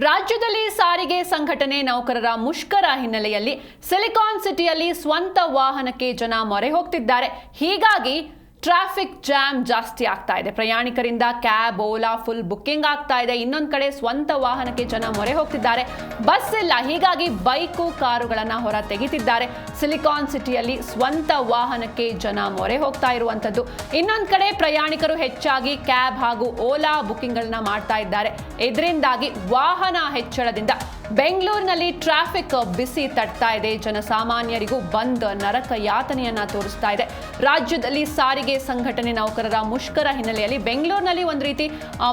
ರಾಜ್ಯದಲ್ಲಿ ಸಾರಿಗೆ ಸಂಘಟನೆ ನೌಕರರ ಮುಷ್ಕರ ಹಿನ್ನೆಲೆಯಲ್ಲಿ ಸಿಲಿಕಾನ್ ಸಿಟಿಯಲ್ಲಿ ಸ್ವಂತ ವಾಹನಕ್ಕೆ ಜನ ಮೊರೆ ಹೋಗ್ತಿದ್ದಾರೆ. ಹೀಗಾಗಿ ಟ್ರಾಫಿಕ್ ಜಾಮ್ ಜಾಸ್ತಿ ಆಗ್ತಾ ಇದೆ. ಪ್ರಯಾಣಿಕರಿಂದ ಕ್ಯಾಬ್, ಓಲಾ ಫುಲ್ ಬುಕ್ಕಿಂಗ್ ಆಗ್ತಾ ಇದೆ. ಇನ್ನೊಂದು ಕಡೆ ಸ್ವಂತ ವಾಹನಕ್ಕೆ ಜನ ಮೊರೆ ಹೋಗ್ತಿದ್ದಾರೆ. ಬಸ್ ಇಲ್ಲ, ಹೀಗಾಗಿ ಬೈಕು, ಕಾರುಗಳನ್ನ ಹೊರ ತೆಗಿತಿದ್ದಾರೆ. ಸಿಲಿಕಾನ್ ಸಿಟಿಯಲ್ಲಿ ಸ್ವಂತ ವಾಹನಕ್ಕೆ ಜನ ಮೊರೆ ಹೋಗ್ತಾ ಇರುವಂತದ್ದು. ಇನ್ನೊಂದು ಕಡೆ ಪ್ರಯಾಣಿಕರು ಹೆಚ್ಚಾಗಿ ಕ್ಯಾಬ್ ಹಾಗೂ ಓಲಾ ಬುಕ್ಕಿಂಗ್ಗಳನ್ನ ಮಾಡ್ತಾ ಇದ್ದಾರೆ. ಇದರಿಂದಾಗಿ ವಾಹನ ಹೆಚ್ಚಳದಿಂದ ಬೆಂಗಳೂರಿನಲ್ಲಿ ಟ್ರಾಫಿಕ್ ಬಿಸಿ ತಟ್ತಾ ಇದೆ. ಜನಸಾಮಾನ್ಯರಿಗೂ ಬಂದ್ ನರಕ ಯಾತನೆಯನ್ನ ತೋರಿಸ್ತಾ ಇದೆ. ರಾಜ್ಯದಲ್ಲಿ ಸಾರಿಗೆ ಸಂಘಟನೆ ನೌಕರರ ಮುಷ್ಕರ ಹಿನ್ನೆಲೆಯಲ್ಲಿ ಬೆಂಗಳೂರಿನಲ್ಲಿ ಒಂದು ರೀತಿ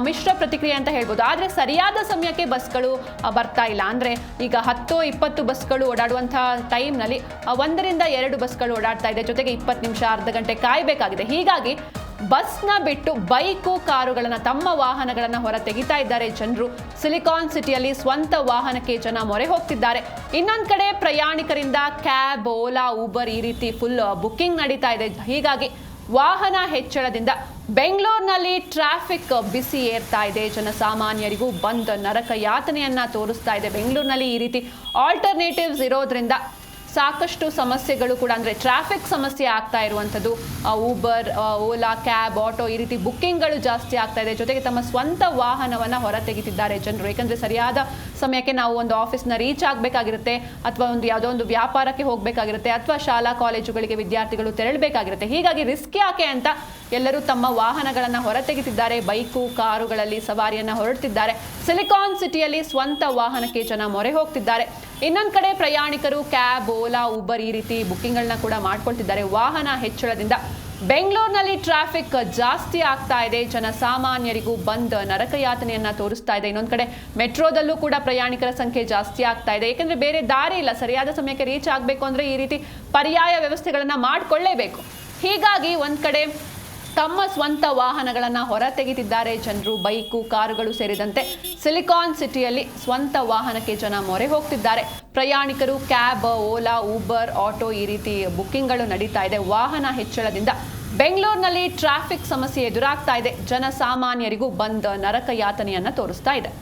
ಮಿಶ್ರ ಪ್ರತಿಕ್ರಿಯೆ ಅಂತ ಹೇಳ್ಬೋದು. ಆದರೆ ಸರಿಯಾದ ಸಮಯಕ್ಕೆ ಬಸ್ಗಳು ಬರ್ತಾ ಇಲ್ಲ. ಅಂದ್ರೆ ಈಗ 10-20 ಬಸ್ಗಳು ಓಡಾಡುವಂತಹ ಟೈಮ್ನಲ್ಲಿ 1-2 ಬಸ್ಗಳು ಓಡಾಡ್ತಾ ಇದೆ. ಜೊತೆಗೆ 20 ನಿಮಿಷ, ಅರ್ಧ ಗಂಟೆ ಕಾಯಬೇಕಾಗಿದೆ. ಹೀಗಾಗಿ ಬಸ್ನ ಬಿಟ್ಟು ಬೈಕು, ಕಾರುಗಳನ್ನ, ತಮ್ಮ ವಾಹನಗಳನ್ನ ಹೊರ ತೆಗಿತಾ ಇದ್ದಾರೆ ಜನರು. ಸಿಲಿಕಾನ್ ಸಿಟಿಯಲ್ಲಿ ಸ್ವಂತ ವಾಹನಕ್ಕೆ ಜನ ಮೊರೆ ಹೋಗ್ತಿದ್ದಾರೆ. ಇನ್ನೊಂದು ಕಡೆ ಪ್ರಯಾಣಿಕರಿಂದ ಕ್ಯಾಬ್, ಓಲಾ, ಊಬರ್ ಈ ರೀತಿ ಫುಲ್ ಬುಕ್ಕಿಂಗ್ ನಡೀತಾ ಇದೆ. ಹೀಗಾಗಿ ವಾಹನ ಹೆಚ್ಚಳದಿಂದ ಬೆಂಗಳೂರಿನಲ್ಲಿ ಟ್ರಾಫಿಕ್ ಬಿಸಿ ಏರ್ತಾ ಇದೆ. ಜನಸಾಮಾನ್ಯರಿಗೂ ಬಂದ್ ನರಕ ಯಾತನೆಯನ್ನ ತೋರಿಸ್ತಾ ಇದೆ. ಬೆಂಗಳೂರಿನಲ್ಲಿ ಈ ರೀತಿ ಆಲ್ಟರ್ನೇಟಿವ್ಸ್ ಇರೋದ್ರಿಂದ ಸಾಕಷ್ಟು ಸಮಸ್ಯೆಗಳು ಕೂಡ, ಅಂದರೆ ಟ್ರಾಫಿಕ್ ಸಮಸ್ಯೆ ಆಗ್ತಾ ಇರುವಂಥದ್ದು. ಊಬರ್, ಓಲಾ, ಕ್ಯಾಬ್, ಆಟೋ ಈ ರೀತಿ ಬುಕ್ಕಿಂಗ್ಗಳು ಜಾಸ್ತಿ ಆಗ್ತಾ ಇದೆ. ಜೊತೆಗೆ ತಮ್ಮ ಸ್ವಂತ ವಾಹನವನ್ನು ಹೊರ ತೆಗಿತಿದ್ದಾರೆ ಜನರು. ಯಾಕಂದರೆ ಸರಿಯಾದ ಸಮಯಕ್ಕೆ ನಾವು ಒಂದು ಆಫೀಸ್ನ ರೀಚ್ ಆಗಬೇಕಾಗಿರುತ್ತೆ, ಅಥವಾ ಯಾವುದೋ ಒಂದು ವ್ಯಾಪಾರಕ್ಕೆ ಹೋಗಬೇಕಾಗಿರುತ್ತೆ, ಅಥವಾ ಶಾಲಾ ಕಾಲೇಜುಗಳಿಗೆ ವಿದ್ಯಾರ್ಥಿಗಳು ತೆರಳಬೇಕಾಗಿರುತ್ತೆ. ಹೀಗಾಗಿ ರಿಸ್ಕ್ ಯಾಕೆ ಅಂತ ಎಲ್ಲರೂ ತಮ್ಮ ವಾಹನಗಳನ್ನು ಹೊರ ತೆಗಿತಿದ್ದಾರೆ. ಬೈಕು, ಕಾರುಗಳಲ್ಲಿ ಸವಾರಿಯನ್ನು ಹೊರಡ್ತಿದ್ದಾರೆ. ಸಿಲಿಕಾನ್ ಸಿಟಿಯಲ್ಲಿ ಸ್ವಂತ ವಾಹನಕ್ಕೆ ಜನ ಮೊರೆ ಹೋಗ್ತಿದ್ದಾರೆ. ಇನ್ನೊಂದು ಕಡೆ ಪ್ರಯಾಣಿಕರು ಕ್ಯಾಬ್, ಓಲಾ, ಊಬರ್ ಈ ರೀತಿ ಬುಕ್ಕಿಂಗ್ಗಳನ್ನ ಕೂಡ ಮಾಡ್ಕೊಳ್ತಿದ್ದಾರೆ. ವಾಹನ ಹೆಚ್ಚಳದಿಂದ ಬೆಂಗಳೂರಿನಲ್ಲಿ ಟ್ರಾಫಿಕ್ ಜಾಸ್ತಿ ಆಗ್ತಾ ಇದೆ. ಜನಸಾಮಾನ್ಯರಿಗೂ ಬಂದ್ ನರಕಯಾತನೆಯನ್ನ ತೋರಿಸ್ತಾ ಇದೆ. ಇನ್ನೊಂದು ಕಡೆ ಮೆಟ್ರೋದಲ್ಲೂ ಕೂಡ ಪ್ರಯಾಣಿಕರ ಸಂಖ್ಯೆ ಜಾಸ್ತಿ ಆಗ್ತಾ ಇದೆ. ಯಾಕಂದ್ರೆ ಬೇರೆ ದಾರಿ ಇಲ್ಲ. ಸರಿಯಾದ ಸಮಯಕ್ಕೆ ರೀಚ್ ಆಗಬೇಕು ಅಂದ್ರೆ ಈ ರೀತಿ ಪರ್ಯಾಯ ವ್ಯವಸ್ಥೆಗಳನ್ನ ಮಾಡಿಕೊಳ್ಳೇಬೇಕು. ಹೀಗಾಗಿ ಒಂದ್ ಕಡೆ ತಮ್ಮ ಸ್ವಂತ ವಾಹನಗಳನ್ನು ಹೊರ ತೆಗೆದಿದ್ದಾರೆ ಜನರು. ಬೈಕು, ಕಾರುಗಳು ಸೇರಿದಂತೆ ಸಿಲಿಕಾನ್ ಸಿಟಿಯಲ್ಲಿ ಸ್ವಂತ ವಾಹನಕ್ಕೆ ಜನ ಮೊರೆ ಹೋಗ್ತಿದ್ದಾರೆ. ಪ್ರಯಾಣಿಕರು ಕ್ಯಾಬ್, ಓಲಾ, ಊಬರ್, ಆಟೋ ಈ ರೀತಿ ಬುಕ್ಕಿಂಗ್ಗಳು ನಡೀತಾ ಇದೆ. ವಾಹನ ಹೆಚ್ಚಳದಿಂದ ಬೆಂಗಳೂರಿನಲ್ಲಿ ಟ್ರಾಫಿಕ್ ಸಮಸ್ಯೆ ಎದುರಾಗ್ತಾ ಇದೆ. ಜನಸಾಮಾನ್ಯರಿಗೂ ಬಂದ್ ನರಕ ಯಾತನೆಯನ್ನ ತೋರಿಸ್ತಾ ಇದೆ.